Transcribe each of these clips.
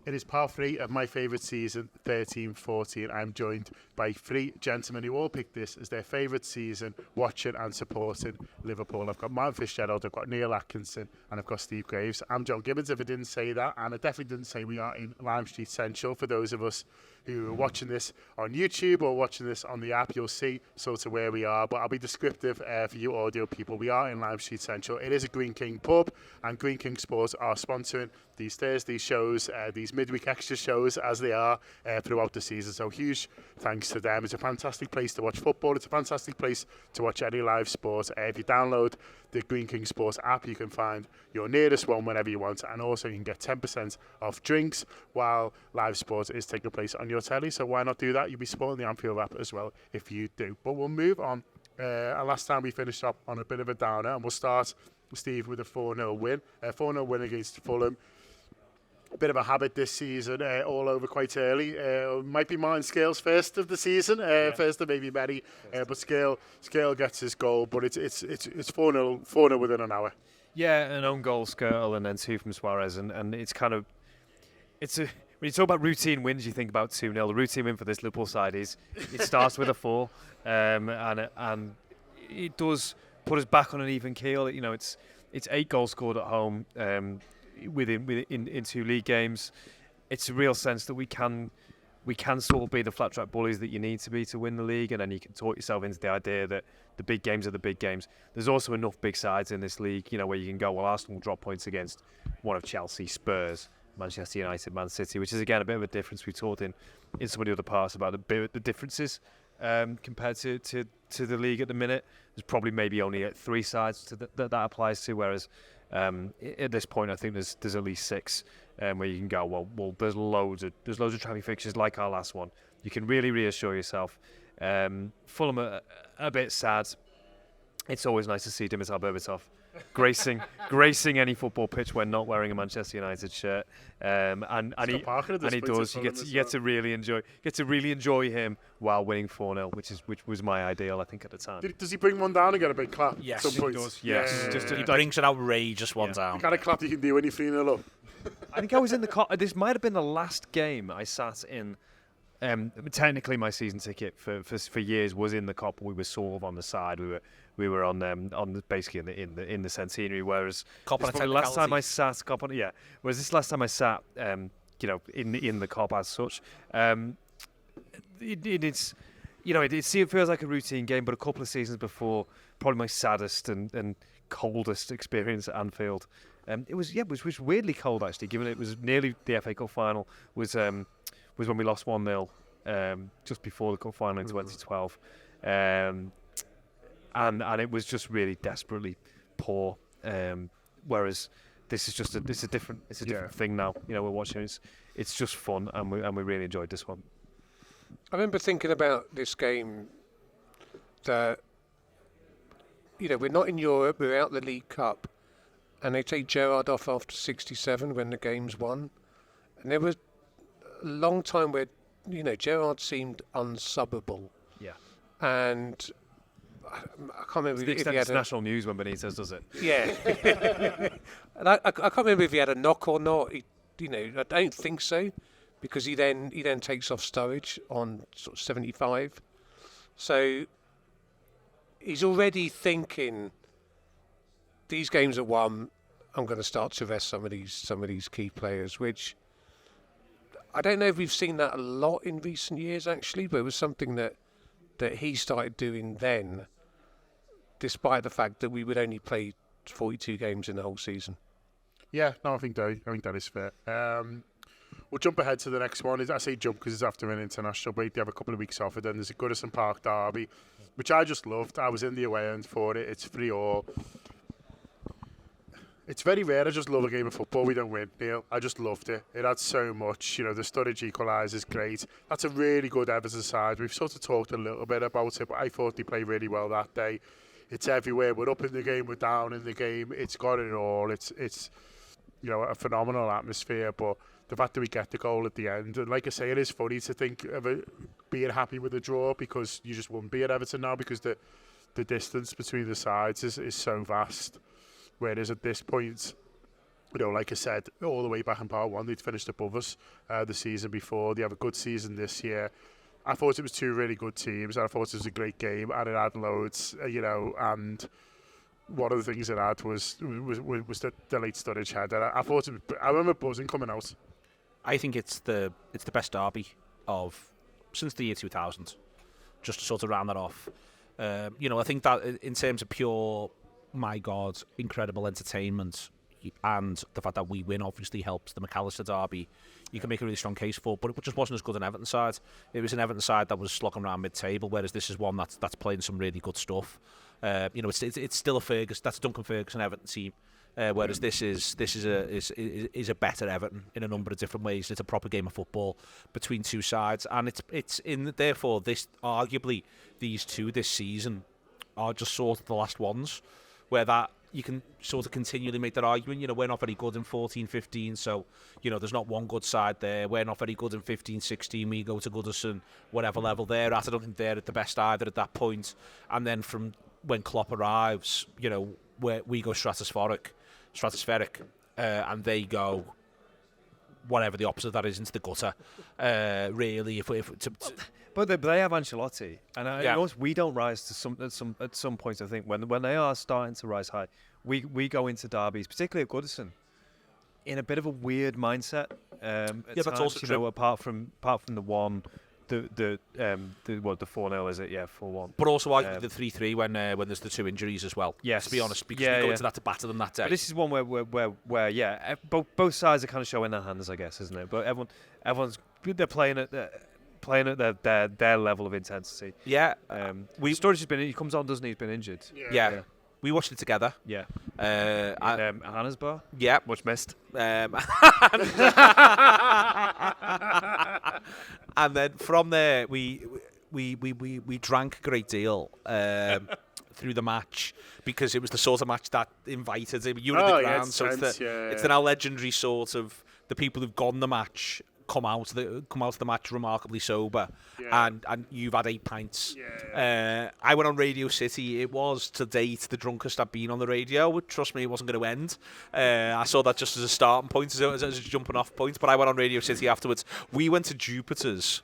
It is part 3 of my favourite season, 13-14. I'm joined by 3 gentlemen who all picked this as their favourite season, watching and supporting Liverpool. I've got Martin Fitzgerald, I've got Neil Atkinson, and I've got Steve Graves. I'm John Gibbons, if I didn't say that, and I definitely didn't say we are in Lime Street Central. For those of us who are watching this on YouTube or watching this on the app, you'll see sort of where we are, but I'll be descriptive for you audio people. We are in Lime Street Central. It is a Green King pub, and Green King Sports are sponsoring these Thursday shows, these midweek extra shows as they are throughout the season. So huge thanks to them. It's a fantastic place to watch football. It's a fantastic place to watch any live sport. If you download the Green King Sports app, you can find your nearest one whenever you want, and also you can get 10% off drinks while live sport is taking place on your telly. So why not do that? You'll be supporting the Anfield Wrap as well if you do. But we'll move on. Last time we finished up on a bit of a downer, and we'll start, Steve, with a 4-0 win. 4-0 win against Fulham. A bit of a habit this season, all over quite early. Might be mine, Scales first of the season, first of maybe Mary, but Scale gets his goal, but it's 4-0 within an hour. Yeah, an own goal, Skirtle, and then 2 from Suarez, and it's kind of, when you talk about routine wins, you think about 2-0. The routine win for this Liverpool side is it starts with a 4, and it does put us back on an even keel. You know, it's 8 goals scored at home. In 2 league games. It's a real sense that we can sort of be the flat track bullies that you need to be to win the league, and then you can talk yourself into the idea that the big games are the big games. There's also enough big sides in this league, you know, where you can go, well, Arsenal will drop points against one of Chelsea, Spurs, Manchester United, Man City, which is again a bit of a difference. We talked in some of the other parts about the differences compared to the league at the minute. There's probably maybe only 3 sides that applies to, whereas at this point, I think there's at least 6 where you can go, well, there's loads of traffic fixtures like our last one. You can really reassure yourself. Fulham are a bit sad. It's always nice to see Dimitar Berbatov gracing any football pitch when not wearing a Manchester United shirt. And he does. You get to really enjoy him while winning 4-0, which was my ideal, I think, at the time. Does he bring one down and get a big clap? Yes, at some point? He does. Yes. He brings an outrageous one down. The kind of clap you can do when you're 3-0 up. I think I was in the Kop. This might have been the last game I sat in. Technically, my season ticket for years was in the Kop. We were sort of on the side. We were on basically in the Centenary. Whereas last time I sat Whereas this last time I sat, in the Kop as such, it feels like a routine game. But a couple of seasons before, probably my saddest and coldest experience at Anfield. It was weirdly cold actually, given it was nearly the FA Cup final. Was when we lost 1-0 just before the cup final in 2012, and it was just really desperately poor. Whereas this is a different thing now. You know, we're watching it's just fun, and we really enjoyed this one. I remember thinking about this game that, you know, we're not in Europe, we're out the League Cup, and they take Gerrard off after 67 when the game's won, and there was a long time where, you know, Gerrard seemed unsubbable. Yeah. And I can't remember if he had national news when Benitez does it. Yeah. And I can't remember if he had a knock or not. I don't think so, because he then takes off Sturridge on sort of 75. So he's already thinking, these games are won, I'm going to start to rest some of these key players, which I don't know if we've seen that a lot in recent years, actually, but it was something that he started doing then, despite the fact that we would only play 42 games in the whole season. Yeah, no, I think that is fair. We'll jump ahead to the next one. I say jump because it's after an international break. They have a couple of weeks off, and then there's a Goodison Park derby, which I just loved. I was in the away end for it. It's 3-3. It's very rare. I just love a game of football we don't win, Neil. I just loved it. It had so much. You know, the Sturridge equaliser is great. That's a really good Everton side. We've sort of talked a little bit about it, but I thought they played really well that day. It's everywhere. We're up in the game. We're down in the game. It's got it all. It's you know, a phenomenal atmosphere. But the fact that we get the goal at the end, and like I say, it is funny to think of it being happy with the draw, because you just wouldn't be at Everton now, because the distance between the sides is so vast. Whereas at this point, like I said, all the way back in part one, they'd finished above us the season before. They have a good season this year. I thought it was two really good teams, and I thought it was a great game, and it had loads, and one of the things it had was the late Sturridge header. I remember buzzing coming out. I think it's the best derby since the year 2000. Just to sort of round that off, I think that in terms of pure, my God, incredible entertainment, and the fact that we win obviously helps the McAllister derby. You can make a really strong case for, but it just wasn't as good an Everton side. It was an Everton side that was slogging around mid-table, whereas this is one that's playing some really good stuff. It's still that's a Duncan Ferguson Everton team. Whereas this is a better Everton in a number of different ways. It's a proper game of football between two sides, and therefore arguably these two this season are just sort of the last ones where that you can sort of continually make that argument. We're not very good in 14-15, so there's not one good side there. We're not very good in 15-16. We go to Goodison, whatever level they're at. I don't think they're at the best either at that point. And then from when Klopp arrives, where we go stratospheric, and they go whatever the opposite of that is, into the gutter. Really, but they have Ancelotti, and we don't rise to at some point. I think when they are starting to rise high, we go into derbies, particularly at Goodison, in a bit of a weird mindset. That's also true. Apart from the one. The 4-0 is it? Yeah, 4-1. But also arguably the 3-3 when there's the two injuries as well. Yes, to be honest, because we go into that to batter them that day. But this is one where both sides are kind of showing their hands, I guess, isn't it? But everyone's they're playing at their level of intensity. Yeah, Sturridge he comes on, doesn't he? He's been injured. Yeah. We watched it together. Yeah. Hannesbar. Yeah. Much missed. And then from there, we drank a great deal through the match, because it was the sort of match that invited him. You were in the ground, so it's the now legendary sort of the people who've gone the match come out of the match remarkably sober, and you've had 8 pints. I went on Radio City. It was to date the drunkest I've been on the radio. Trust me, it wasn't going to end. I saw that just as a starting point, as a jumping off point. But I went on Radio City afterwards. We went to Jupiter's.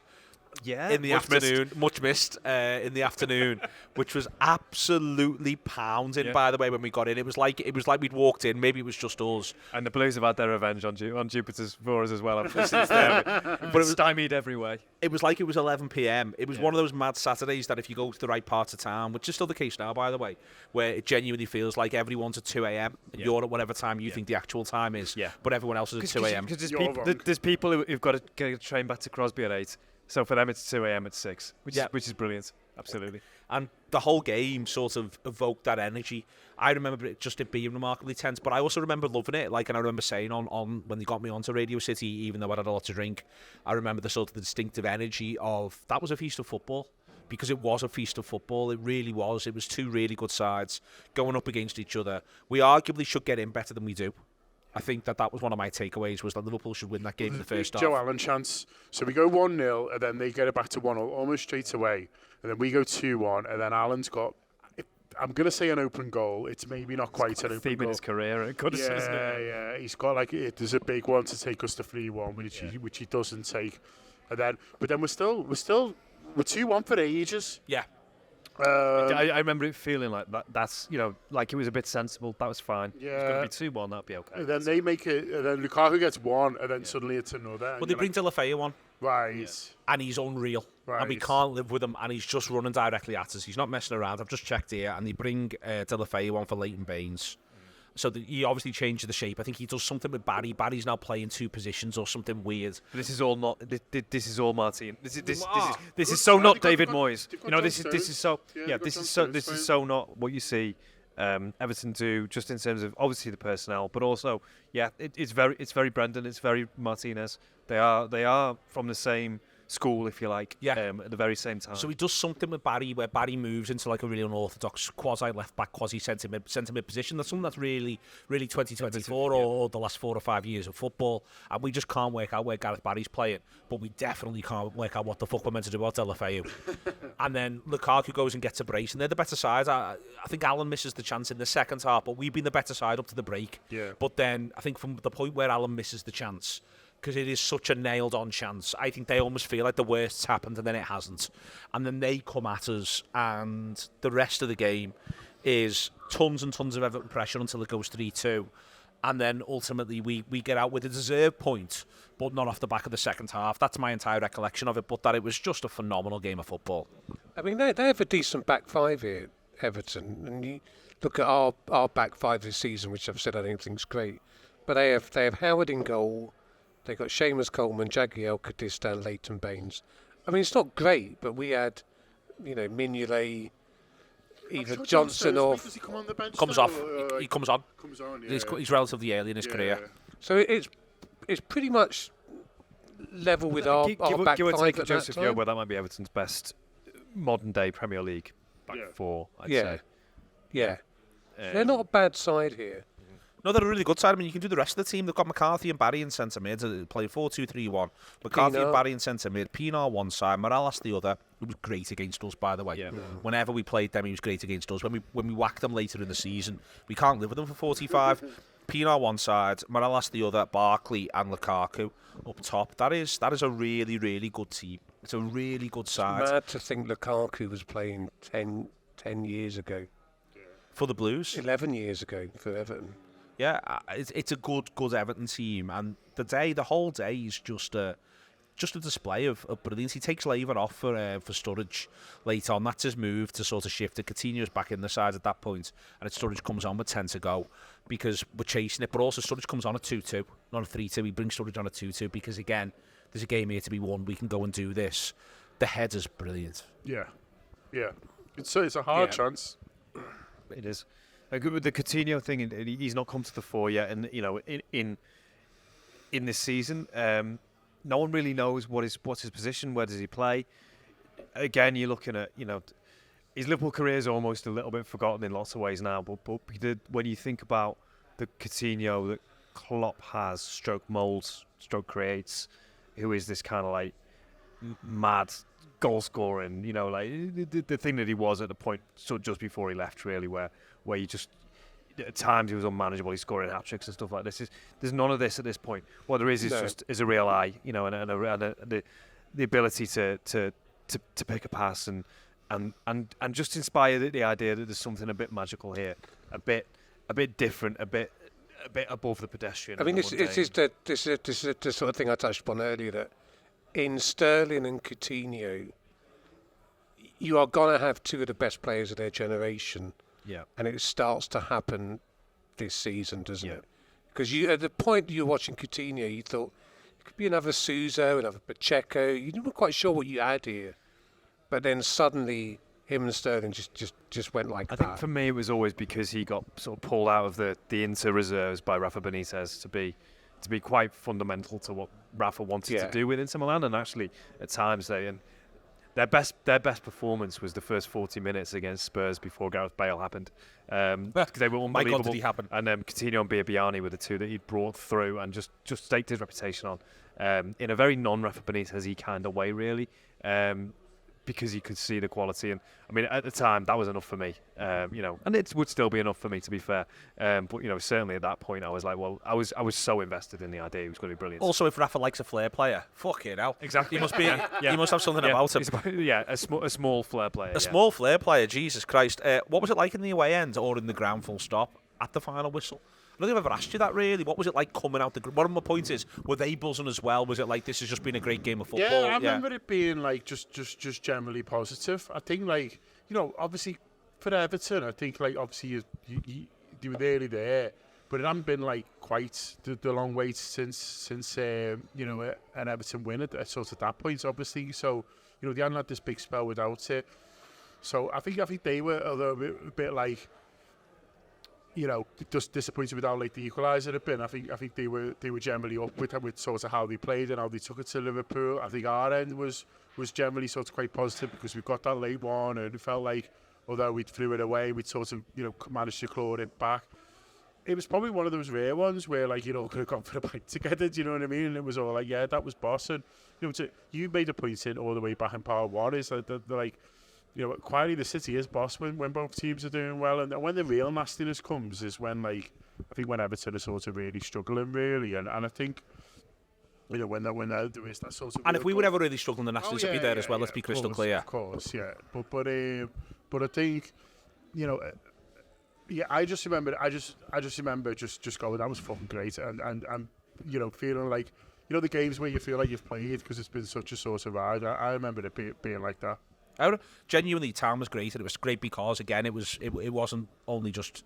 In the afternoon, much missed in the afternoon, which was absolutely pounding. By the way, when we got in, it was like we'd walked in. Maybe it was just us. And the Blues have had their revenge on Jupiter's for us as well. Since then, but it was stymied every way. It was like it was 11 p.m. It was one of those mad Saturdays that if you go to the right part of town, which is still the case now, by the way, where it genuinely feels like everyone's at 2 a.m. You're at whatever time you think the actual time is, but everyone else is at 2 a.m. Because there's people who've got to get a train back to Crosby at 8. So for them, it's 2 a.m. at 6, which is brilliant. Absolutely. And the whole game sort of evoked that energy. I remember it being remarkably tense, but I also remember loving it. And I remember saying on when they got me onto Radio City, even though I had a lot to drink, I remember the sort of the distinctive energy of that was a feast of football. Because it was a feast of football. It really was. It was two really good sides going up against each other. We arguably should get in better than we do. I think that was one of my takeaways, was that Liverpool should win that game in the first half. Joe Allen chance. So we go 1-0, and then they get it back to 1-0 almost straight away. And then we go 2-1, and then Allen's got, I'm going to say an open goal. It's maybe not quite an open goal. In his career, it could have, isn't it? Yeah. He's got there's a big one to take us to 3-1, which he doesn't take. But then we're 2-1 for ages. Yeah. I remember it feeling like that. That's like it was a bit sensible. That was fine. Yeah, it's going to be 2-1. That'd be okay. And then they make it. And then Lukaku gets one, and then suddenly it's another. Well, they bring De La Feu on, right? And he's unreal, and we can't live with him. And he's just running directly at us. He's not messing around. I've just checked here, and they bring De La Feu on for Leighton Baines. So he obviously changes the shape. I think he does something with Barry. Barry's now playing 2 positions or something weird. This is all not. This is all Martin. This is so not David Moyes. This is so not what you see Everton do, just in terms of obviously the personnel, but also it's very Brendan. It's very Martinez. They are from the same school, if you like, Yeah. at the very same time. So he does something with Barry where Barry moves into like a really unorthodox quasi left back, quasi centre mid position. That's something that's really 2024 or the last 4 or 5 years of football, and we just can't work out where Gareth Barry's playing. But we definitely can't work out what the fuck we're meant to do about LFAU. And then Lukaku goes and gets a brace, and they're the better side. I think Alan misses the chance in the second half, but we've been the better side up to the break. Yeah. But then I think from the point where Alan misses the chance, because it is such a nailed-on chance, I think they almost feel like the worst's happened and then it hasn't. And then they come at us, and the rest of the game is tons and tons of Everton pressure until it goes 3-2. And then ultimately we get out with a deserved point, but not off the back of the second half. That's my entire recollection of it, but that it was just a phenomenal game of football. I mean, they have a decent back five here, Everton, and you look at our back five this season, which I've said I don't think's great, but they have Howard in goal. They got Seamus Coleman, Jagielka, Distan, Leighton Baines. I mean, it's not great, but we had, Mignolet, either Johnson or Does he come on the bench? Comes now, off. or, He comes on. Comes on. Yeah. He's relatively early in his Yeah. career. so it's pretty much level with our back give or five take at Joseph that time. Yobo, that might be Everton's best modern day Premier League back Yeah. four, I'd Yeah. say. Yeah, they're not a bad side here. No, they're a really good side. I mean, you can do the rest of the team. They've got McCarthy and Barry in centre mid, playing 4-2-3-1. McCarthy and Pienaar. Barry in centre mid. Pienaar one side, Morales the other. He was great against us, by the way. Yeah. Whenever we played them, he was great against us. When we whacked them later in the season, we can't live with them for 45. Pienaar one side, Morales the other, Barkley and Lukaku up top. That is a really, really good team. It's a really good side Mad to think Lukaku was playing 10 years ago, for the Blues. 11 years ago for Everton. Yeah, it's a good Everton team, and the whole day is just a display of brilliance. He takes Laver off for Sturridge late on. That's his move to sort of shift it. Coutinho's back in the side at that point, and Sturridge comes on with 10 to go because we're chasing it. But also Sturridge comes on at 2-2, not a 3-2. He brings Sturridge on at 2-2 because again, there's a game here to be won. We can go and do this. The header's brilliant. Yeah. It's a hard Yeah. chance. It is. With the Coutinho thing, he's not come to the fore yet, and in this season, no one really knows what's his position. Where does he play? Again, you're looking at his Liverpool career is almost a little bit forgotten in lots of ways now. But when you think about the Coutinho that Klopp has, stroke molds, stroke creates, who is this kind of like mad goal scoring, the thing that he was at the point just before he left, really, where you just at times he was unmanageable. He's scoring hat tricks and stuff like this. There's none of this at this point. What there is just a real eye, and the ability to pick a pass and just inspire the idea that there's something a bit magical here, a bit different, a bit above the pedestrian. I mean, this is the sort of thing I touched upon earlier, that in Sterling and Coutinho, you are going to have two of the best players of their generation. Yeah. And it starts to happen this season, doesn't Yeah. it? Because at the point you're watching Coutinho, you thought it could be another Sousa, another Pacheco. You weren't quite sure what you had here. But then suddenly him and Sterling just went like I that. think for me it was always because he got sort of pulled out of the Inter reserves by Rafa Benitez to be quite fundamental to what Rafa wanted to do with Inter Milan, and actually at times their best performance was the first 40 minutes against Spurs before Gareth Bale happened. Because they were unbelievable. My God, did he happen? And Coutinho and Biabiani were the two that he brought through and just staked his reputation on in a very non-Rafa Benitez-y kind of way, really. Because you could see the quality, and I mean at the time that was enough for me, and it would still be enough for me, to be fair. But certainly at that point I was like, well, I was so invested in the idea it was going to be brilliant. Also, if Rafa likes a flair player, fuck it hell. Exactly. He must be. He must have something about him. A small flair player. A small flair player, Jesus Christ. What was it like in the away end or in the ground full stop at the final whistle? I don't think I've ever asked you that, really. What was it like coming out the... One of my points is, were they buzzing as well? Was it like, this has just been a great game of football? Yeah, I remember it being like just generally positive. I think obviously for Everton, I think obviously they were nearly there, but it hadn't been quite the long wait since an Everton win at sort of that point, obviously. So they hadn't had this big spell without it. So I think they were a little bit like, you know, just disappointed with how late the equaliser had been. I think they were generally up with sort of how they played and how they took it to Liverpool. I think our end was generally sort of quite positive because we got that late one and it felt like, although we threw it away, we'd sort of, you know, managed to claw it back. It was probably one of those rare ones where, like, you know, could have gone for a bite together, do you know what I mean? And it was all like, yeah, that was boss. And, you know, you made a point in all the way back in part one is that, like, you know, quietly the City is boss when both teams are doing well. And when the real nastiness comes is when, like, I think when Everton are sort of really struggling, really. And I think, you know, when there is that sort of... And if we were ever really struggling, the nastiness would be there as well, let's be crystal clear. Of course, yeah. But I think, you know... Yeah, I just remember just going, that was fucking great, and you know, feeling like, you know, the games where you feel like you've played because it's been such a sort of ride. I remember it being like that. Genuinely, town was great, and it was great because again, it wasn't only just,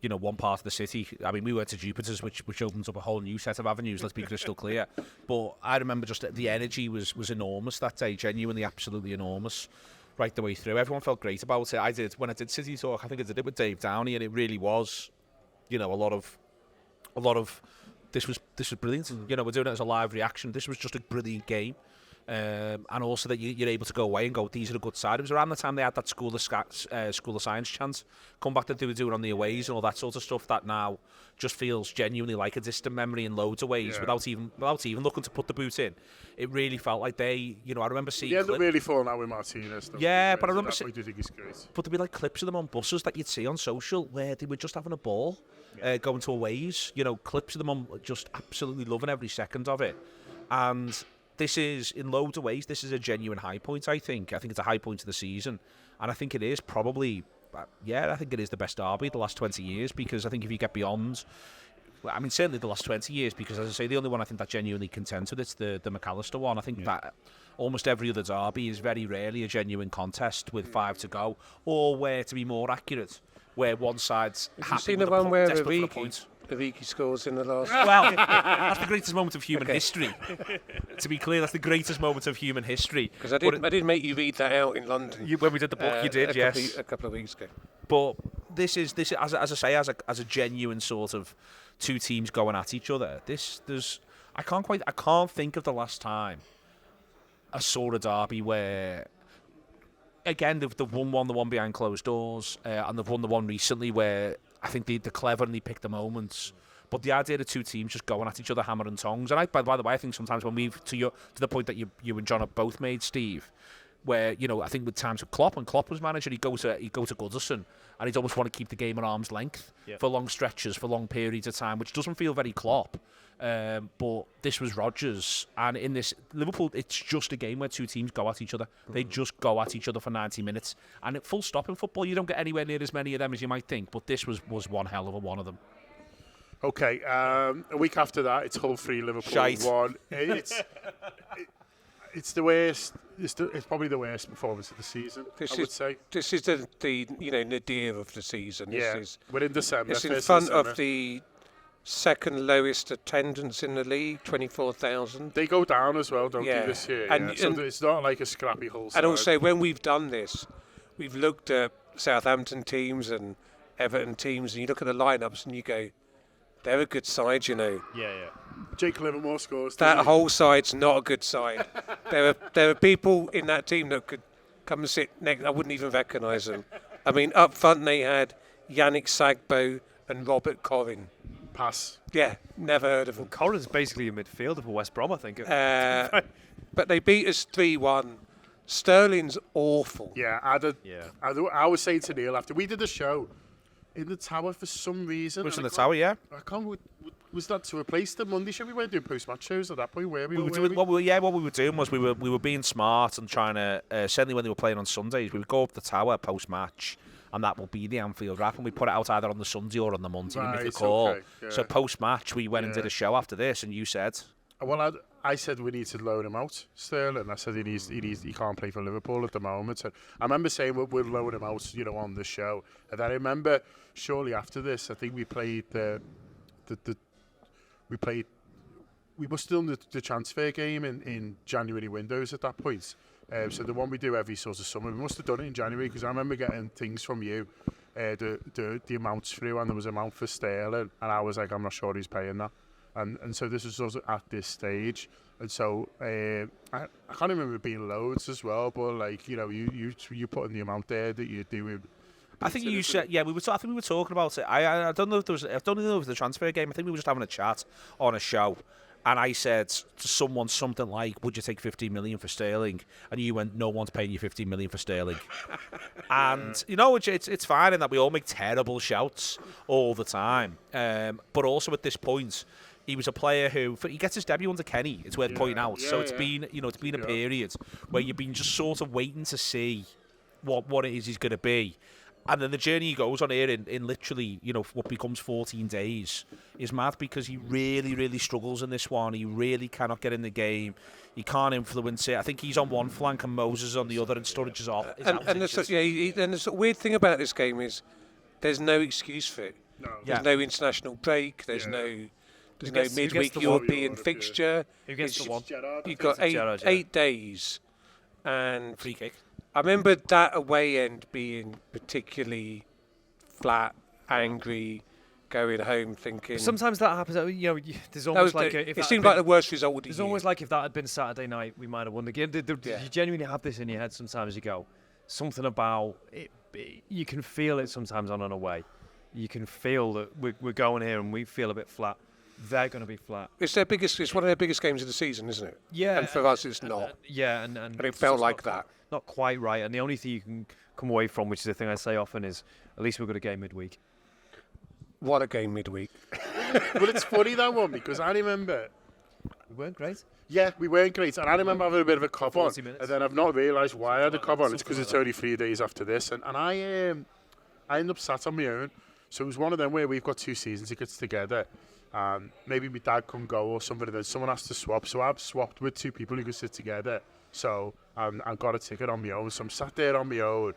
you know, one part of the city. I mean, we went to Jupiter's, which opens up a whole new set of avenues. Let's be crystal clear. But I remember just the energy was enormous that day, genuinely, absolutely enormous. Right the way through, everyone felt great about it. When I did City Talk, I think I did it with Dave Downey, and it really was, you know, a lot of this was brilliant. And, you know, we're doing it as a live reaction. This was just a brilliant game, and also that you're able to go away and go, these are a good side. It was around the time they had that School of Science chance, come back that they were doing on the aways and all that sort of stuff. That now just feels genuinely like a distant memory in loads of ways, without even looking to put the boot in. It really felt like they, you know, I remember seeing... Yeah, they're really falling out with Martinez. Yeah, but I remember seeing... I do think he's great. But there'd be like clips of them on buses that you'd see on social where they were just having a ball, going to aways, you know, clips of them on just absolutely loving every second of it. And this is, in loads of ways, this is a genuine high point, I think. I think it's a high point of the season. And I think it is probably... I think it is the best derby the last 20 years, because I think if you get beyond, I mean, certainly the last 20 years, because as I say, the only one I think that genuinely contends with it's the McAllister one. I think that almost every other derby is very rarely a genuine contest with 5 to go, or where, to be more accurate, where one side's happy. Have you seen with the one where Origi scores in the last... Well, that's the greatest moment of human history. To be clear, that's the greatest moment of human history. Because I did make you read that out in London. When we did the book, you did, yes. A couple of weeks ago. But this is as I say, as a genuine sort of two teams going at each other. I can't think of the last time I saw a derby where, again, they've won the one behind closed doors, and they've won the one recently where I think they're clever and they pick the moments. But the idea of two teams just going at each other hammer and tongs, and by the way, I think sometimes when to the point that you and John have both made, Steve, where, you know, I think with times with Klopp, when Klopp was manager, he'd go to Goodison, and he'd almost want to keep the game at arm's length for long stretches, for long periods of time, which doesn't feel very Klopp. But this was Rodgers, and in this Liverpool, it's just a game where two teams go at each other. They just go at each other for 90 minutes, and at full stop in football, you don't get anywhere near as many of them as you might think. But this was one hell of a one of them. Okay, a week after that, it's Hull 3, Liverpool Shite. 1. It's the worst. It's probably the worst performance of the season. I would say this is the nadir of the season. We're in December. It's in front of the second lowest attendance in the league, 24,000. They go down as well, don't they, this year? And so it's not like a scrappy Hull side. And also, when we've done this, we've looked at Southampton teams and Everton teams, and you look at the lineups and you go, they're a good side, you know. Yeah. Jake Livermore scores. That whole side's not a good side. there are people in that team that could come and sit next. I wouldn't even recognise them. I mean, up front they had Yannick Sagbo and Robert Corrin. Pass. Yeah, never heard of them. Corrin's basically a midfielder for West Brom, I think. But they beat us 3-1. Sterling's awful. Yeah, I was saying to Neil after we did the show in the Tower for some reason. Was in the Tower, yeah. I can't. Was that to replace the Monday show? We weren't doing post-match shows at that point, were we? What we were doing was we were being smart and trying to, certainly when they were playing on Sundays, we would go up the Tower post-match, and that will be the Anfield Wrap, and we put it out either on the Sunday or on the Monday, right, if you recall. Okay, yeah. So post-match, we went and did a show after this, and you said... Well, I said we need to loan him out, Sterling. I said he can't play for Liverpool at the moment. And I remember saying we'll loan him out, you know, on the show. And then I remember shortly after this, I think we played we must have done the transfer game in January windows at that point. So the one we do every sort of summer, we must have done it in January, because I remember getting things from you the amounts through, and there was an amount for Sterling, and I was like, I'm not sure he's paying that. And so this was also at this stage. And so I can't remember it being loads as well, but like, you know, you put in the amount there that you're doing. I think you said, yeah, I think we were talking about it. I don't know if I don't know if it was the transfer game. I think we were just having a chat on a show, and I said to someone something like, "Would you take 15 million for Sterling?" And you went, "No one's paying you 15 million for Sterling." And you know, it's fine in that we all make terrible shouts all the time, but also at this point, he was a player who he gets his debut under Kenny. It's worth pointing out. So it's been, you know, it's been a period where you've been just sort of waiting to see what it is he's going to be. And then the journey he goes on here in literally, you know, what becomes 14 days is mad, because he really, really struggles in this one. He really cannot get in the game. He can't influence it. I think he's on one flank and Moses on the other, and Sturridge is off. And the weird thing about this game is there's no excuse for it. There's no international break. There's no midweek European fixture. Who gets the one? You've got eight days, and Free kick. I remember that away end being particularly flat, angry, going home thinking. Sometimes that happens. You know, there's almost like it seemed like the worst result of the year. It's almost like if that had been Saturday night, we might have won the game. You genuinely have this in your head sometimes. You go, something about it. You can feel it sometimes on an away. You can feel that we're going here and we feel a bit flat. They're going to be flat. It's one of their biggest games of the season, isn't it? Yeah. And for us, it's not. And it felt like that. Not quite right. And the only thing you can come away from, which is the thing I say often, is at least we've got a game midweek. What a game midweek. But it's funny, that one, because I remember... We weren't great. Yeah, we weren't great. And I remember having a bit of a cob on. Minutes. And then I've not realised why I had a cob on. It's because it's only 3 days after this. And I ended up sat on my own. So it was one of them where we've got 2 season tickets together. Maybe my dad couldn't go or something, and then someone has to swap. So I've swapped with 2 people who could sit together. So I got a ticket on my own. So I'm sat there on my own.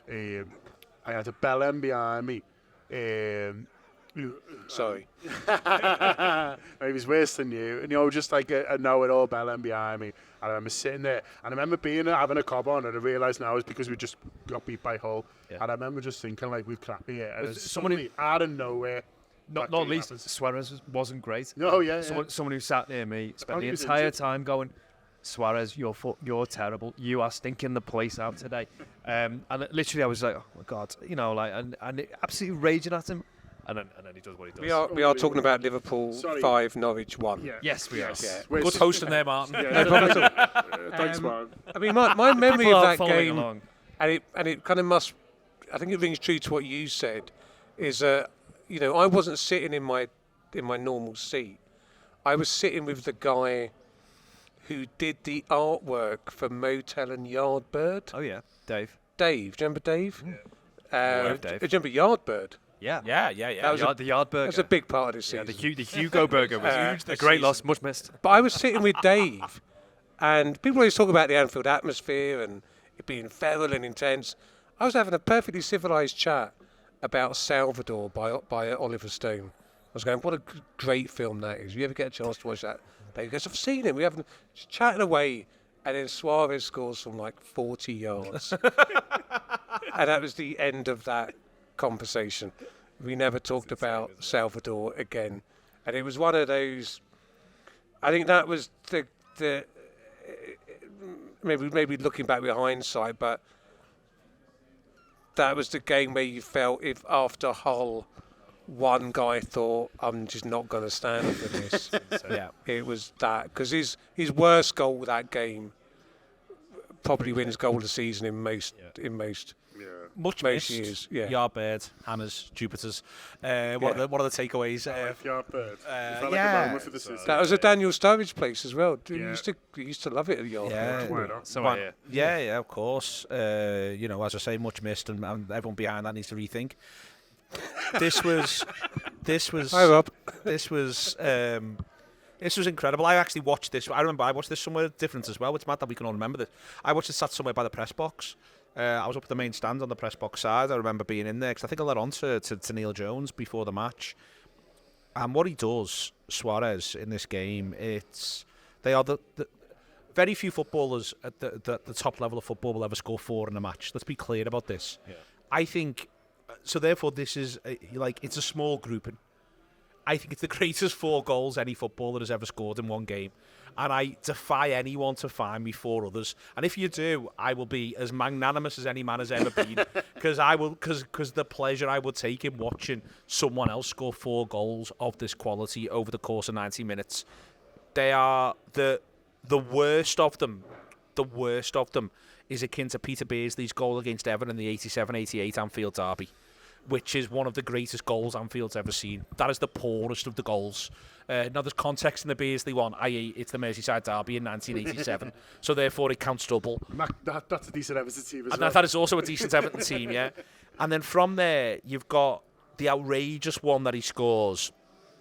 I had a bellend behind me. Sorry. It was worse than you. And, you know, just like a know-it-all bellend behind me. And I remember sitting there. And I remember having a cob on, and I realised now it's because we just got beat by Hull. Yeah. And I remember just thinking, like, we've crapped here. And somebody out of nowhere... Not least, Suarez wasn't great. No, yeah. Someone who sat near me spent the entire time going, Suarez, you're terrible. You are stinking the place out today. And literally, I was like, oh my God, you know, like, and absolutely raging at him. And then he does what he does. We are talking about Liverpool 5, Norwich 1. Yeah. Yes, we are. Yeah. Good hosting there, Martin. No problem at all. Thanks, man. I mean, my memory of that game, along. and it kind of must, I think it rings true to what you said, is you know, I wasn't sitting in my normal seat. I was sitting with the guy who did the artwork for Motel and Yardbird. Oh yeah, Dave. Dave, do you remember Dave? Dave. Do you remember Yardbird? Yeah. That was the Yard Burger. That's a big part of this season. Yeah, the Hugo Burger was a great loss, much missed. But I was sitting with Dave, and people always talk about the Anfield atmosphere and it being feral and intense. I was having a perfectly civilised chat about Salvador by Oliver Stone. I was going, what a great film that is. You ever get a chance to watch that? Dave goes, I've seen it. We haven't just chatting away, and then Suarez scores from like 40 yards. And that was the end of that conversation. We never talked about Salvador again. And it was one of those, I think that was the maybe looking back with hindsight, but that was the game where you felt if after Hull, one guy thought, I'm just not going to stand for this. Yeah, it was that, because his worst goal that game probably wins goal of the season in most much years. Yeah, Yardbird, Hannah's, Jupiter's. What are the takeaways? Yardbird. That was a Daniel Sturridge place as well. You used to love it at Yardbird. Yeah, of course. You know, as I say, much missed, and everyone behind that needs to rethink. This was. Hi, Rob. This was incredible. I actually watched this. I remember I watched this somewhere different as well. It's mad that we can all remember this. I watched it sat somewhere by the press box. I was up at the main stand on the press box side. I remember being in there because I think I led on to Neil Jones before the match. And what he does, Suarez, in this game, they are the very few footballers at the top level of football will ever score 4 in a match. Let's be clear about this. Yeah. I think so therefore this is it's a small grouping. I think it's the greatest 4 goals any footballer has ever scored in one game. And I defy anyone to find me 4 others. And if you do, I will be as magnanimous as any man has ever been, because the pleasure I would take in watching someone else score 4 goals of this quality over the course of 90 minutes. They are the worst of them. The worst of them is akin to Peter Beardsley's goal against Everton in the 87-88 Anfield derby, which is one of the greatest goals Anfield's ever seen. That is the poorest of the goals. Now, there's context in the Beardsley one, i.e. it's the Merseyside derby in 1987, so therefore it counts double. That's a decent Everton team as And well. that is also a decent Everton team, yeah. And then from there, you've got the outrageous one that he scores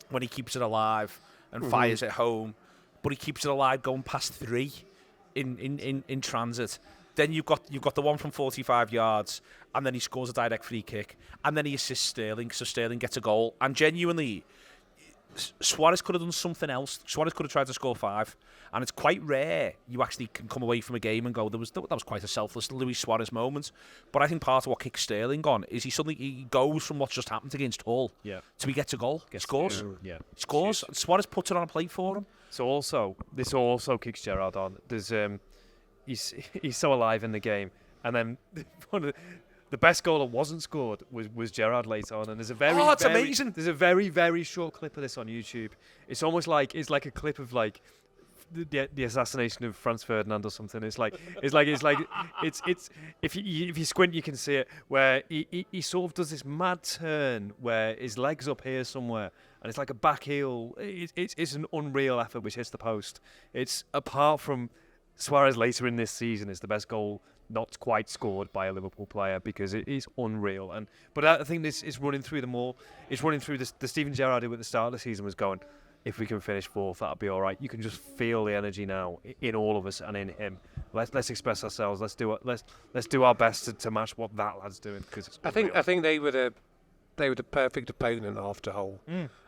when he keeps it alive and fires it home, but he keeps it alive going past 3 in transit. Then you've got the one from 45 yards, and then he scores a direct free kick, and then he assists Sterling, so Sterling gets a goal. And genuinely, Suarez could have done something else. Suarez could have tried to score 5, and it's quite rare you actually can come away from a game and go, that was quite a selfless Luis Suarez moment. But I think part of what kicks Sterling on is he goes from what's just happened against Hull to he gets a goal, scores, scores. Suarez puts it on a plate for him. So this also kicks Gerrard on. There's he's so alive in the game, and then one of the best goal that wasn't scored was Gerrard late on, and there's a amazing. There's a very, very short clip of this on YouTube. It's almost like a clip of like the assassination of Franz Ferdinand or something. It's if you squint you can see it, where he sort of does this mad turn where his leg's up here somewhere, and it's like a back heel. It's an unreal effort which hits the post. It's, apart from Suarez later in this season, is the best goal not quite scored by a Liverpool player, because it is unreal. But I think this is running through the Steven Gerrard who at the start of the season was going, if we can finish 4th, that'll be all right. You can just feel the energy now in all of us and in him. Let's express ourselves. Let's do our best to match what that lad's doing. Because I think they were the perfect opponent after Hull.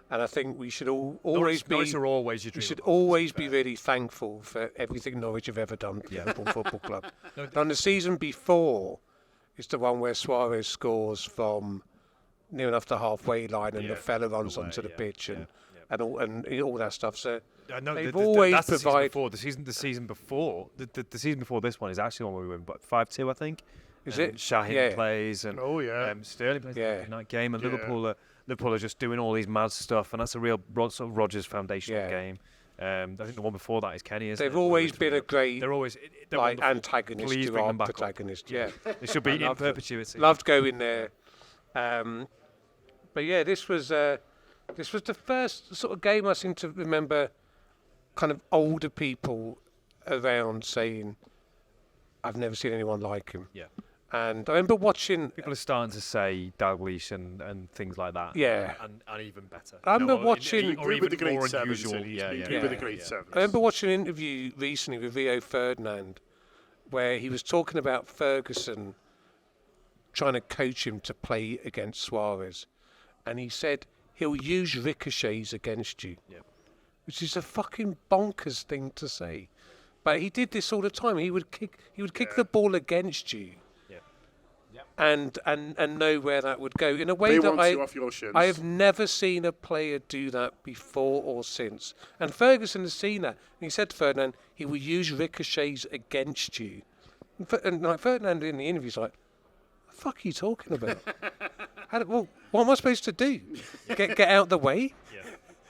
And I think we should always be really thankful for everything Norwich have ever done for Liverpool Football Club. And the season before is the one where Suarez scores from near enough the halfway line, and the fella runs onto the pitch and all that stuff. So they've always provided. The season before this one is actually the one where we win, but 5-2, I think. Is it? Shaheen plays and Sterling plays in that game, and Liverpool are just doing all these mad stuff, and that's a real sort of Rodgers foundational game. I think the one before that is Kenny. They've always been a great antagonist Please to our protagonist. Yeah, they should be in perpetuity. Loved going there, but yeah, this was the first sort of game I seem to remember kind of older people around saying, "I've never seen anyone like him." Yeah. And I remember watching. People are starting to say Dalglish and things like that. Yeah. And even better. I remember watching. Or even the great more seven, unusual. With the great seven. I remember watching an interview recently with Rio Ferdinand, where he was talking about Ferguson trying to coach him to play against Suarez, and he said he'll use ricochets against you, which is a fucking bonkers thing to say. But he did this all the time. He would kick the ball against you. And know where that would go in a way that I have never seen a player do that before or since. And Ferguson has seen that. And he said to Ferdinand, he will use ricochets against you. And like Ferdinand in the interview is like, what the fuck are you talking about? What am I supposed to do? Get out of the way?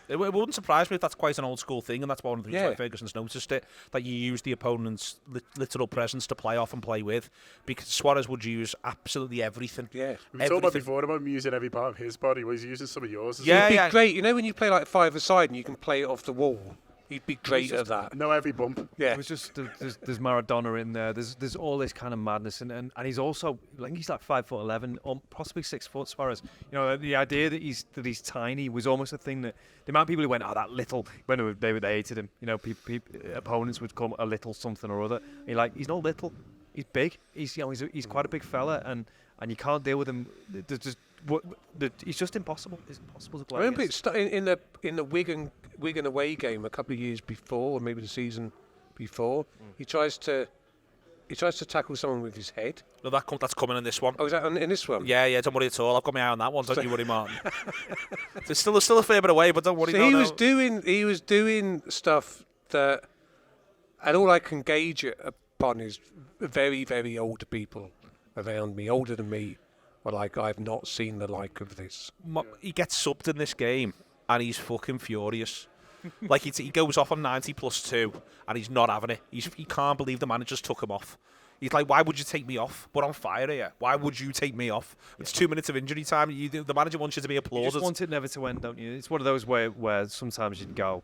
It wouldn't surprise me if that's quite an old school thing, and that's one of the reasons why Ferguson's noticed it, that you use the opponent's literal presence to play off and play with, because Suarez would use absolutely everything. Yeah. We talked about before about him using every part of his body, well, he's using some of yours. It'd be great, you know, when you play like 5-a-side and you can play it off the wall. He'd be great at that. No every bump. Yeah. It was just there's Maradona in there. There's all this kind of madness, and he's also, I think he's like 5'11", or possibly 6 foot. Suarez. You know, the idea that he's tiny was almost a thing that the amount of people who went, that little, when they hated him. You know, opponents would come a little something or other. He's not little. He's big. He's quite a big fella, and you can't deal with him. It's just impossible. It's impossible to play. I remember in the Wigan away game a couple of years before, or maybe the season before, he tries to He tries to tackle someone with his head. No, that's coming in this one. Oh, is that in this one? Yeah, don't worry at all. I've got my eye on that one. Don't you worry, Martin. There's still a fair bit away, but don't worry. So he was doing stuff that, and all I can gauge it upon is very, very old people around me, older than me, were like, I've not seen the like of this. He gets subbed in this game, and he's fucking furious. Like he goes off on 90+2, and he's not having it. He can't believe the manager's took him off. He's like, why would you take me off? We're on fire here. Why would you take me off? It's 2 minutes of injury time. The manager wants you to be applauded. You just want it never to end, don't you? It's one of those where sometimes you'd go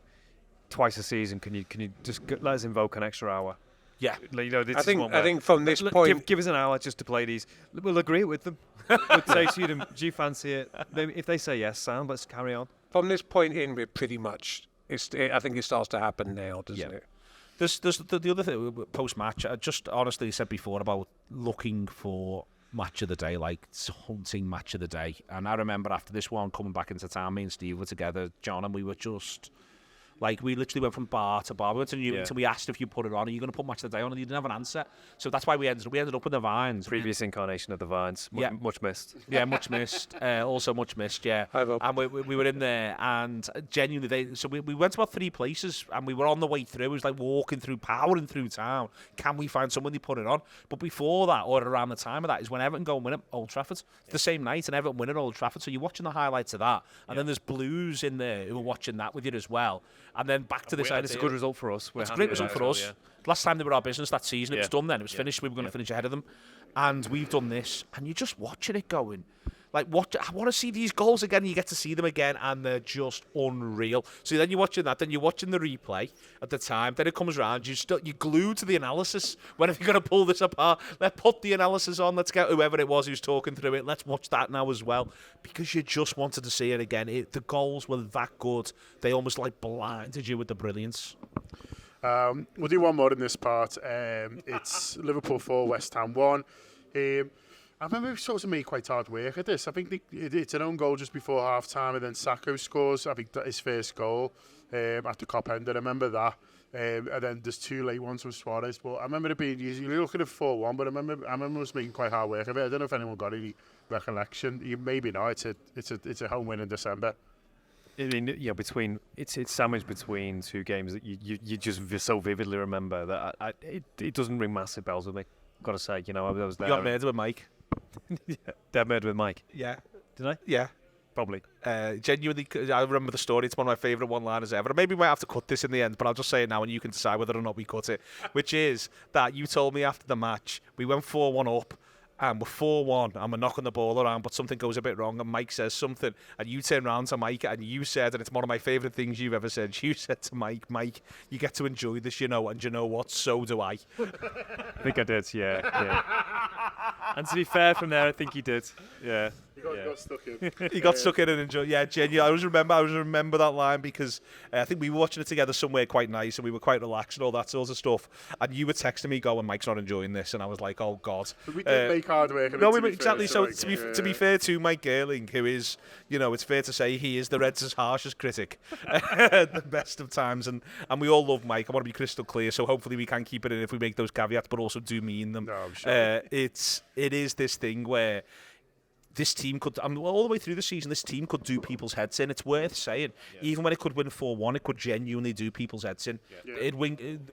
twice a season. Can you just let us invoke an extra hour? Yeah. You know, this I think from this look, point, give us an hour just to play these. We'll agree with them. We'll say to them, do you fancy it? If they say yes, Sam, let's carry on. from this point in, we're pretty much. I think it starts to happen now, doesn't it? There's the other thing post-match. I just honestly said before about looking for match of the day, like hunting match of the day. And I remember after this one coming back into town, me and Steve were together, John, and we were just like, we literally went from bar to bar. We went to Newington. We asked if you put it on, are you going to put match of the day on? And you didn't have an answer. So that's why we ended up with the Vines. Previous incarnation of the Vines. Much missed. Yeah, much missed. Also much missed, yeah. And we were in there, and genuinely, we went to about 3 places, and we were on the way through. It was like powering through town. Can we find someone to put it on? But before that, or around the time of that, is when Everton go and win at Old Trafford. It's the same night, and Everton win at Old Trafford. So you're watching the highlights of that, and then there's Blues in there who are watching that with you as well. And then back to this idea. It's a good result for us. It's a great result for us. Last time they were our business that season, it was done then. It was finished. We were going to finish ahead of them. And we've done this. And you're just watching it going. Like, I want to see these goals again. You get to see them again, and they're just unreal. So then you're watching that. Then you're watching the replay at the time. Then it comes around. You're glued to the analysis. When are you going to pull this apart? Let's put the analysis on. Let's get whoever it was who's talking through it. Let's watch that now as well. Because you just wanted to see it again. The goals were that good. They almost like blinded you with the brilliance. We'll do one more in this part. It's Liverpool 4, West Ham 1. I remember it sort of made quite hard work at this. I think it's an own goal just before half-time, and then Sacco scores, I think, his first goal at the Cop End. I remember that. And then there's 2 late ones from Suarez. But I remember it being, you're looking at 4-1, but I remember us making quite hard work of it. I don't know if anyone got any recollection. Maybe not. It's a home win in December. I mean, it's sandwiched between 2 games that you just so vividly remember that it doesn't ring massive bells with me. Got to say, I was there. You got murdered with Mike. Dead murdered with Mike. Yeah. Did I? Yeah. Probably. Genuinely, I remember the story. It's one of my favourite one-liners ever. Maybe we might have to cut this in the end, but I'll just say it now and you can decide whether or not we cut it. Which is that you told me after the match, we went 4-1 up, and we're 4-1, and we're knocking the ball around, but something goes a bit wrong, and Mike says something, and you turn around to Mike, and you said, and it's one of my favourite things you've ever said, you said to Mike, you get to enjoy this, and you know what, so do I. I think I did, yeah. And to be fair, from there, I think he did, yeah. He got stuck in. He got stuck in and enjoyed. Yeah, genuinely. I always remember that line because I think we were watching it together somewhere quite nice and we were quite relaxed and all that sort of stuff. And you were texting me going, Mike's not enjoying this, and I was like, oh God. But we did make hard work. No, exactly. So to be fair to Mike Gerling, who is, it's fair to say he is the Reds' harshest critic at the best of times, and we all love Mike. I want to be crystal clear, so hopefully we can keep it in if we make those caveats, but also do mean them. No, I'm sure. It is this thing where this team could, all the way through the season, this team could do people's heads in. It's worth saying. Yeah. Even when it could win 4-1, it could genuinely do people's heads in. Yeah.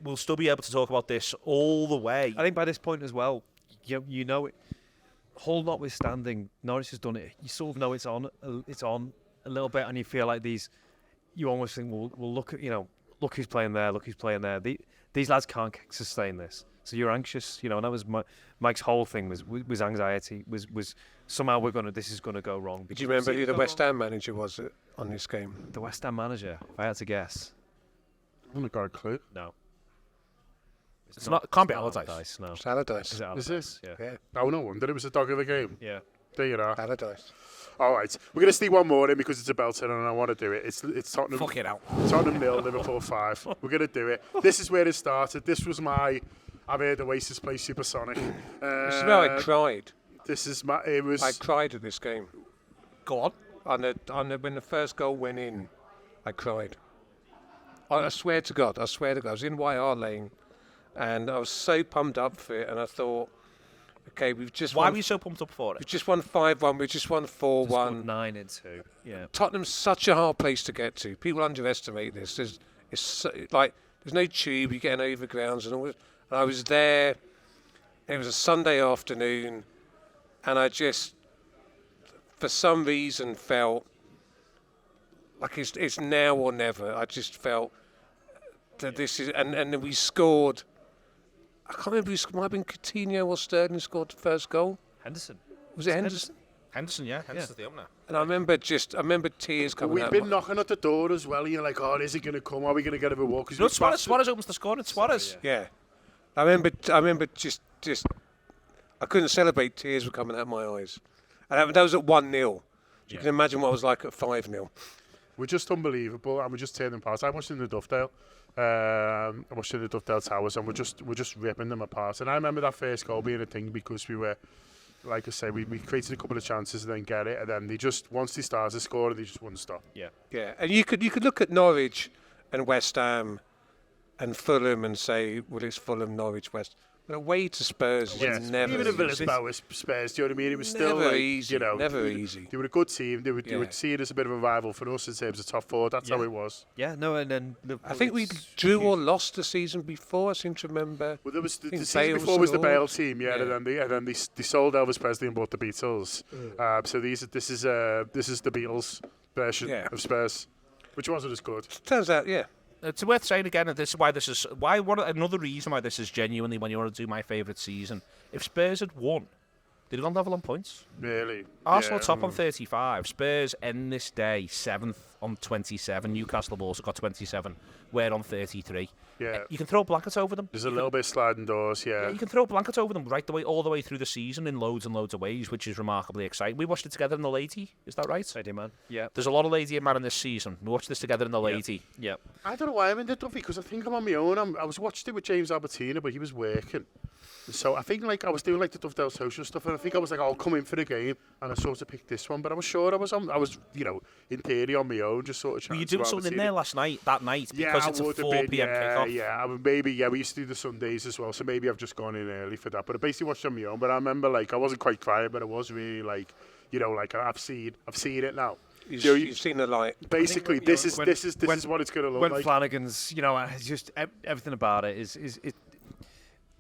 We'll still be able to talk about this all the way. I think by this point as well, it. Hull notwithstanding, Norwich has done it. You sort of know it's on a little bit, and you feel like you almost think, well, look at, look who's playing there, look who's playing there. These lads can't sustain this. So you're anxious, and that was Mike's whole thing was anxiety, was somehow this is gonna go wrong. Do you remember who the West Ham manager was on this game? The West Ham manager, if I had to guess. I haven't got a clue. No. It can't be Allardyce. No. It's Allardyce. Is this? Yeah. Oh, no wonder it was a dog of the game. Yeah. There you are. Allardyce. All right, we're going to sneak one more in because it's a belter and I want to do it. It's Tottenham. Fuck it out. Tottenham 0, Liverpool 5. We're going to do it. This is where it started. This was I've heard Oasis play Supersonic. This is where I cried. I cried at this game. Go on. When the first goal went in, I cried. I swear to God. I was in YR Lane, and I was so pumped up for it. And I thought, okay, we've just Why won, were you so pumped up for we've it? just won 5-1. We've just won 4-1. 9 in 2. Yeah. Tottenham's such a hard place to get to. People underestimate this. It's so, like there's no tube. You get an overgrounds and all. And I was there. It was a Sunday afternoon, and I just, for some reason, felt like it's now or never. I just felt that this is, and then we scored. I can't remember. It might have been Coutinho or Sterling scored the first goal. Henderson. Was it Henderson? Henderson, yeah. Henderson's the opener. And I remember tears coming We've out. been knocking at the door as well. You're like, oh, is it going to come? Are we going to get a reward? No, Suarez opens the score. It's Suarez. Yeah, I remember just I couldn't celebrate. Tears were coming out of my eyes, and that was at 1-0. You can imagine what it was like at 5-0. We're just unbelievable, and we're just tearing them apart. I'm watching the Dovedale. I'm watching the Dovedale Towers, and we're just ripping them apart. And I remember that first goal being a thing because we were, like I say, we created a couple of chances and then get it, and then they just, once they started scoring, they just wouldn't stop. Yeah. Yeah, and you could look at Norwich and West Ham and Fulham and say, well, it's Fulham, Norwich, West. But away to Spurs is never even if easy. Villa was Spurs, do you know what I mean? It was still Never like, easy, you know, never easy. They were a good team. They would see it as a bit of a rival for us in terms of top four. That's how it was. Yeah, no, and then I think we drew or lost the season before. I seem to remember. Well, there was the think season Bale before was the scored. Bale team, and then they sold Elvis Presley and bought the Beatles. So this is the Beatles version of Spurs, which wasn't as good. Turns out, yeah. It's worth saying again, and this is another reason why this is genuinely when you want to do my favourite season. If Spurs had won, they'd have gone level on points. Really, Arsenal top on 35. Spurs end this day 7th on 27. Newcastle have also got 27. We're on 33. Yeah, You can throw blankets over them. there's a little bit of sliding doors. Yeah, you can throw blankets over them all the way through the season in loads and loads of ways, which is remarkably exciting. We watched it together in the Lady, is that right? Lady man. Yeah. There's a lot of Lady and Man in this season. We watched this together in the Lady. Yeah. I don't know why I'm in the Duffy because I think I'm on my own. I was watching it with James Albertina, but he was working. So I think like I was doing like the Dovedale social stuff, and I think I was like, I'll come in for the game, and I sort of picked this one. But I was sure I was in theory on my own, just sort of. Were you doing something in there that night? Yeah, because it's I a would 4 have been. p.m. kickoff. Yeah. I mean, maybe we used to do the Sundays as well, so maybe I've just gone in early for that. But I basically watched on my own. But I remember like I wasn't quite crying, but I was really like, like I've seen it now. You've seen the light. Basically, think, this when- is what it's going to look When like. Flanagan's, it's just everything about it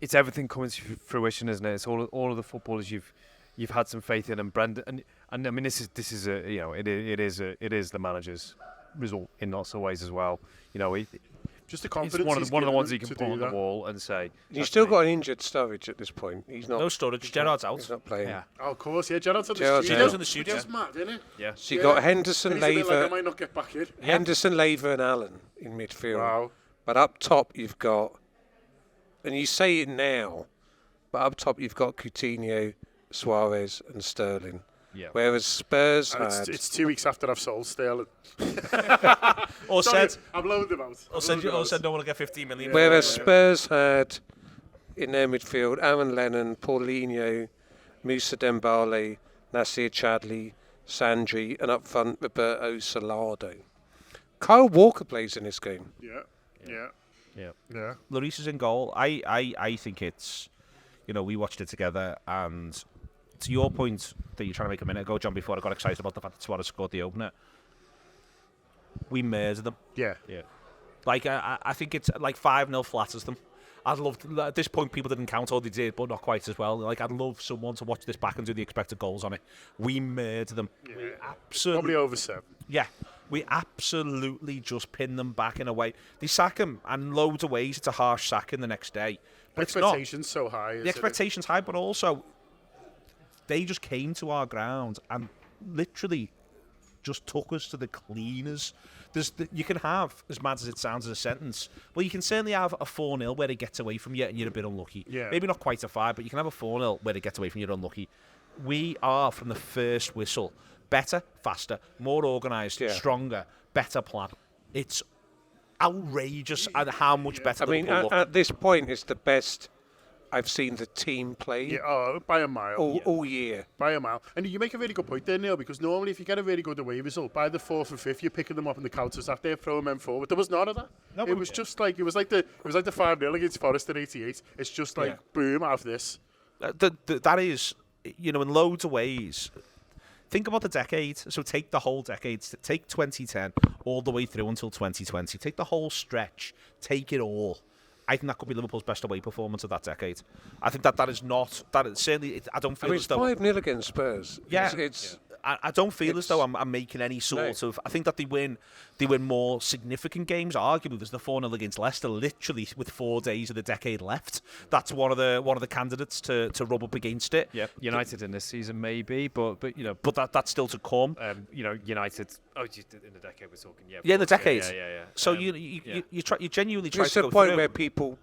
it's everything coming to fruition, isn't it? It's all of the footballers you've had some faith in, and Brendan, and I mean this is it is the manager's result in lots of ways as well. Just the It's confidence. one of the ones you can put on the wall and say. You've still got an injured Sturridge at this point. He's not. No Sturridge. Gerrard's out. He's not playing. Yeah. Oh, of course, yeah. Gerrard's in the Gerrard's studio. out. in the studio. Which is mad, isn't it? Yeah. So you got Henderson, And he's a bit like, I Laver, might not get back in. Henderson, Laver, and Allen in midfield. Wow. But up top you've got, and you say it now, but up top you've got Coutinho, Suarez, and Sterling. Yeah. Whereas Spurs And had. it's 2 weeks after I've sold Sterling. Or Sorry, said, I've loaned them out. no one will get 15 million. Whereas Spurs had in their midfield Aaron Lennon, Paulinho, Moussa Dembele, Nasir Chadli, Sandri, and up front Roberto Salado. Kyle Walker plays in this game. Yeah. Lloris is in goal. I think it's, we watched it together, and to your point that you're trying to make a minute ago, John, before I got excited about the fact that Suarez scored the opener, we murdered them. Yeah. Like, I think it's like 5-0 flatters them. I'd love to, at this point, people didn't count, or they did, but not quite as well. Like, I'd love someone to watch this back and do the expected goals on it. We murdered them. Yeah. We absolutely, Probably over 7. yeah, we absolutely just pin them back in a way. They sack him, and loads of ways it's a harsh sacking the next day. But it's not. Expectations so high. The expectation's high, but also they just came to our ground and literally just took us to the cleaners. You can have, as mad as it sounds as a sentence, well, you can certainly have a 4-0 where it gets away from you and you're a bit unlucky. Yeah. Maybe not quite a 5, but you can have a 4-0 where it gets away from you and you're unlucky. We are, from the first whistle, better, faster, more organised, stronger, better plan. It's outrageous and how much better I mean, Liverpool look. at this point, it's the best I've seen the team play Yeah, by a mile. all year. By a mile. And you make a really good point there, Neil, because normally if you get a really good away result, by the 4th and 5th, you're picking them up in the counters after they're throwing them forward. There was none of that. No, it was just like, it was like the 5-0 against Forest in 88. It's just like, boom, out of this. That is, in loads of ways. Think about the decade. So take the whole decade. Take 2010 all the way through until 2020. Take the whole stretch. Take it all. I think that could be Liverpool's best away performance of that decade. I think that is not that. Certainly, I don't feel it's as though 5-0 against Spurs. Yeah, It's I don't feel as though I'm making any sort of. I think that they win more significant games. Arguably, there's the 4-0 against Leicester, literally with 4 days of the decade left. That's one of the candidates to rub up against it. Yeah, United in this season maybe, but that's still to come. United. Oh, in the decade we're talking. Yeah, in the decade. Yeah. So you genuinely try it's to a go point through. where people.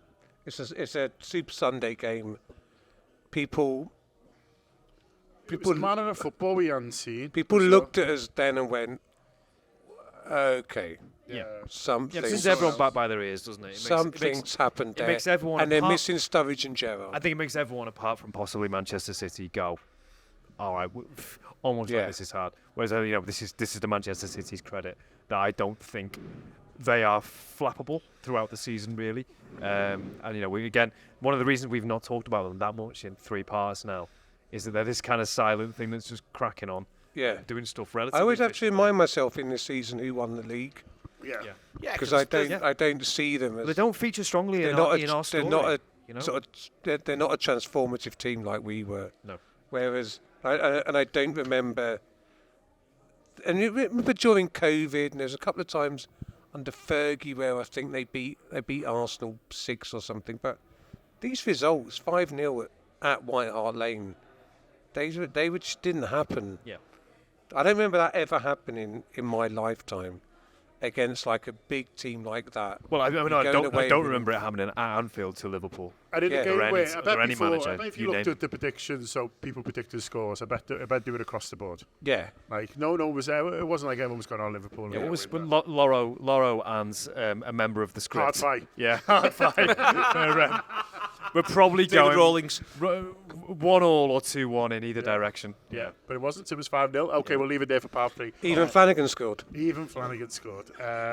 It's a Super Sunday game. People It was a manner of football we hadn't seen. People looked at us then and went, okay, Yeah. something. It sends everyone back by their ears, doesn't it? Something's happened there. It makes everyone. And they're missing Sturridge and Gerrard. I think it makes everyone, apart from possibly Manchester City, go, all right, almost like this is hard. Whereas this is the Manchester City's credit that I don't think they are flappable throughout the season, really. And again, one of the reasons we've not talked about them that much in 3 parts now is that they're this kind of silent thing that's just cracking on. Yeah. Doing stuff relatively. I always have to efficiently. remind myself in this season who won the league. Yeah. Because I don't see them as. They don't feature strongly in our story. They're not a transformative team like we were. No. Whereas I don't remember. And you remember during COVID, and there's a couple of times under Fergie where I think they beat Arsenal 6 or something. But these results, 5-0 at White Hart Lane, they just didn't happen. Yeah. I don't remember that ever happening in my lifetime against like a big team like that. Well, I Going don't away remember it happening at Anfield to Liverpool. And in Yeah. a game Or where any- I or bet any before, manager, I bet if you you looked name at the predictions, so people predicted scores, I bet they were across the board. Yeah. Like no one was there. It wasn't like everyone was going on Liverpool. It was when Loro and a member of the script. Hard fight. Yeah, hard fight. We're probably David going Rawlings. 1-1 or 2-1 in either direction. Yeah, but it wasn't. It was 5-0. Okay, we'll leave it there for part 3. Even Flanagan scored. Even Flanagan scored.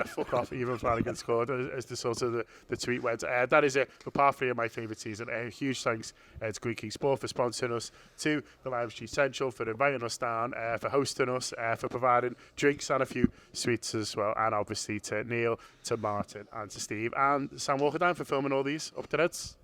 Fuck off. Even Flanagan scored. As the sort of the tweet went. That is it for part 3 of my favourite season. Huge thanks to Greek King Sport for sponsoring us, to the Live Street Central for inviting us down, for hosting us, for providing drinks and a few sweets as well, and obviously to Neil, to Martin, and to Steve, and Sam Walker down for filming all these up to heads.